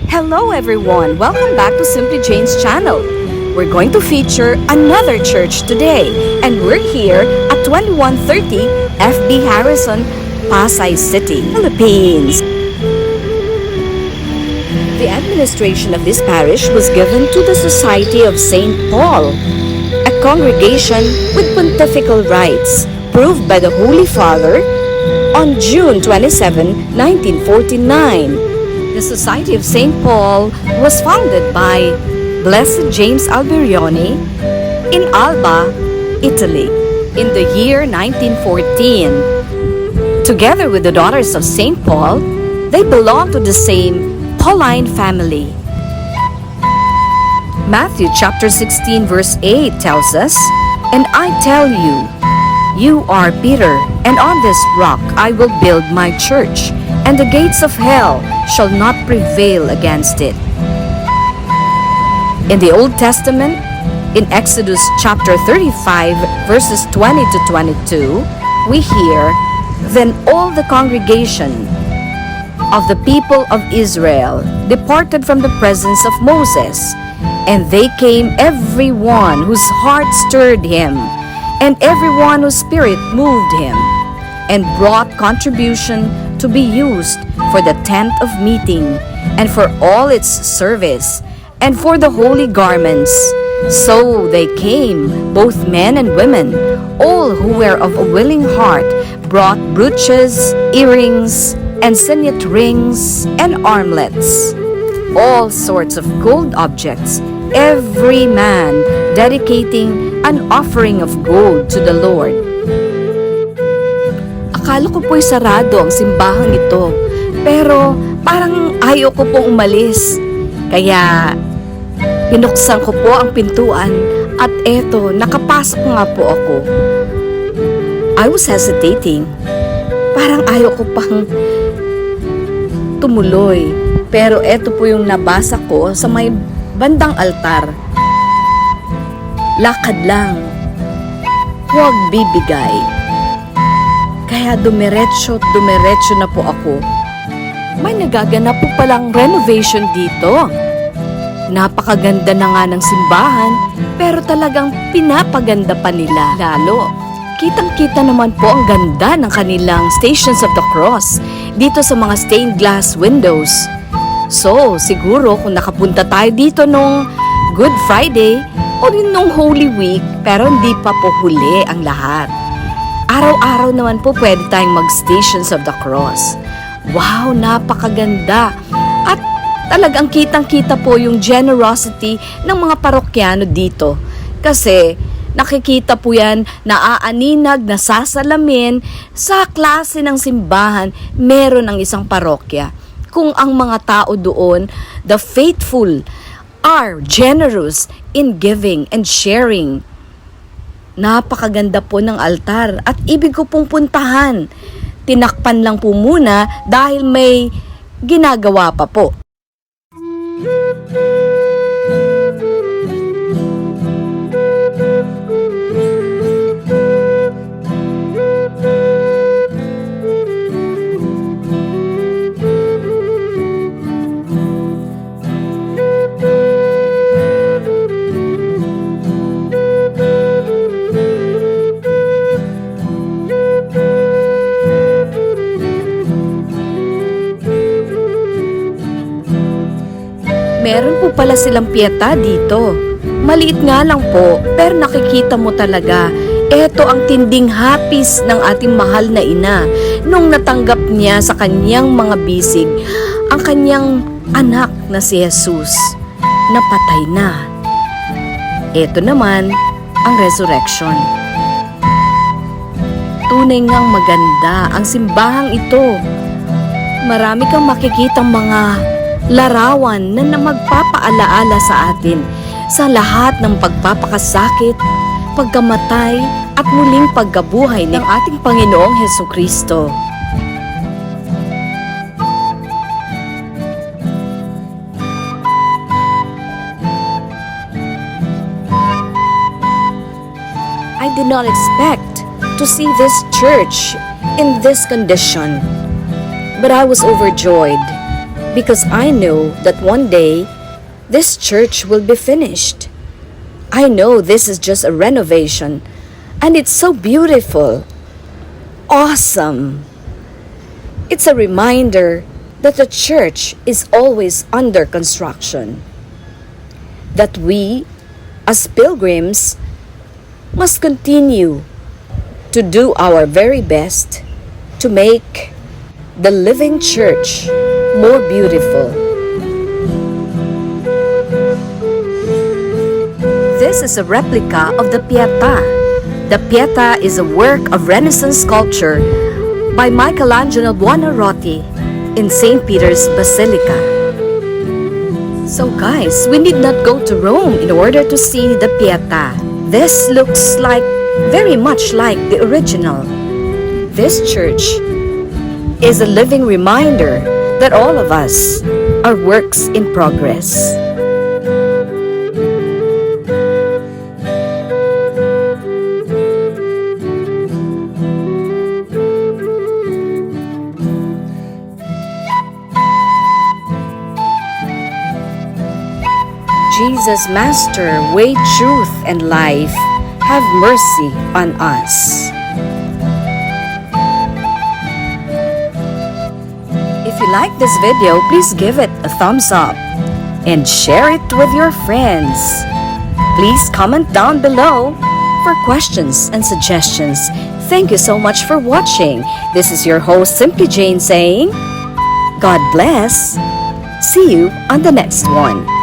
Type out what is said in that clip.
Hello everyone! Welcome back to Simply Jane's channel. We're going to feature another church today, and we're here at 2130 FB Harrison, Pasay City, Philippines. The administration of this parish was given to the Society of St. Paul, a congregation with pontifical rights, proved by the Holy Father on June 27, 1949. The Society of St. Paul was founded by Blessed James Alberione in Alba, Italy, in the year 1914. Together with the daughters of St. Paul, they belong to the same Pauline family. Matthew chapter 16 verse 8 tells us, "And I tell you, you are Peter, and on this rock I will build my church, and the gates of hell shall not prevail against it." In the Old Testament, in Exodus chapter 35 verses 20 to 22, we hear, "Then all the congregation of the people of Israel departed from the presence of Moses, and they came every one whose heart stirred him, and every one whose spirit moved him, and brought contribution to be used for the tent of meeting, and for all its service, and for the holy garments. So they came, both men and women, all who were of a willing heart, brought brooches, earrings, and signet rings, and armlets, all sorts of gold objects, every man dedicating an offering of gold to the Lord." Akala ko po'y sarado ang simbahang ito, pero parang ayaw ko pong umalis. Kaya binuksan ko po ang pintuan at eto, nakapasok nga po ako. I was hesitating. Parang ayaw ko pang tumuloy. Pero eto po yung nabasa ko sa may bandang altar. Lakad lang. Huwag bibigay. Kaya dumiretso na po ako. May nagaganap po palang renovation dito. Napakaganda na nga ng simbahan, pero talagang pinapaganda pa nila lalo. Kitang-kita naman po ang ganda ng kanilang Stations of the Cross dito sa mga stained glass windows. So, siguro kung nakapunta tayo dito nung Good Friday o rin nung Holy Week, pero hindi pa po huli ang lahat. Araw-araw naman po pwede tayong mag-Stations of the Cross. Wow, napakaganda. At talagang kitang-kita po yung generosity ng mga parokyano dito. Kasi nakikita po yan, naaaninag, nasasalamin sa klase ng simbahan, meron ang isang parokya. Kung ang mga tao doon, the faithful, are generous in giving and sharing. Napakaganda po ng altar at ibig ko pong puntahan. Tinakpan lang po muna dahil may ginagawa pa po. Meron po pala silang Pieta dito. Maliit nga lang po, pero nakikita mo talaga, eto ang tinding hapis ng ating mahal na ina nung natanggap niya sa kanyang mga bisig ang kanyang anak na si Jesus, na patay na. Eto naman ang resurrection. Tunay ngang maganda ang simbahang ito. Marami kang makikitang mga larawan na magpapaalaala sa atin sa lahat ng pagpapakasakit, pagkamatay at muling pagkabuhay ng ating Panginoong Hesukristo. I did not expect to see this church in this condition, but I was overjoyed because I know that one day this church will be finished. I know this is just a renovation, and it's so beautiful. Awesome. It's a reminder that the church is always under construction. That we, as pilgrims, must continue to do our very best to make the living church more beautiful. This is a replica of the Pieta. The Pieta is a work of Renaissance sculpture by Michelangelo Buonarroti in St. Peter's Basilica. So guys, we need not go to Rome in order to see the Pieta. This looks very much like the original. This church is a living reminder that all of us are works in progress. Jesus, Master, way, truth, and life, have mercy on us. If you like this video, please give it a thumbs up and share it with your friends. Please comment down below for questions and suggestions. Thank you so much for watching. This is your host, Simply Jane, saying, God bless. See you on the next one.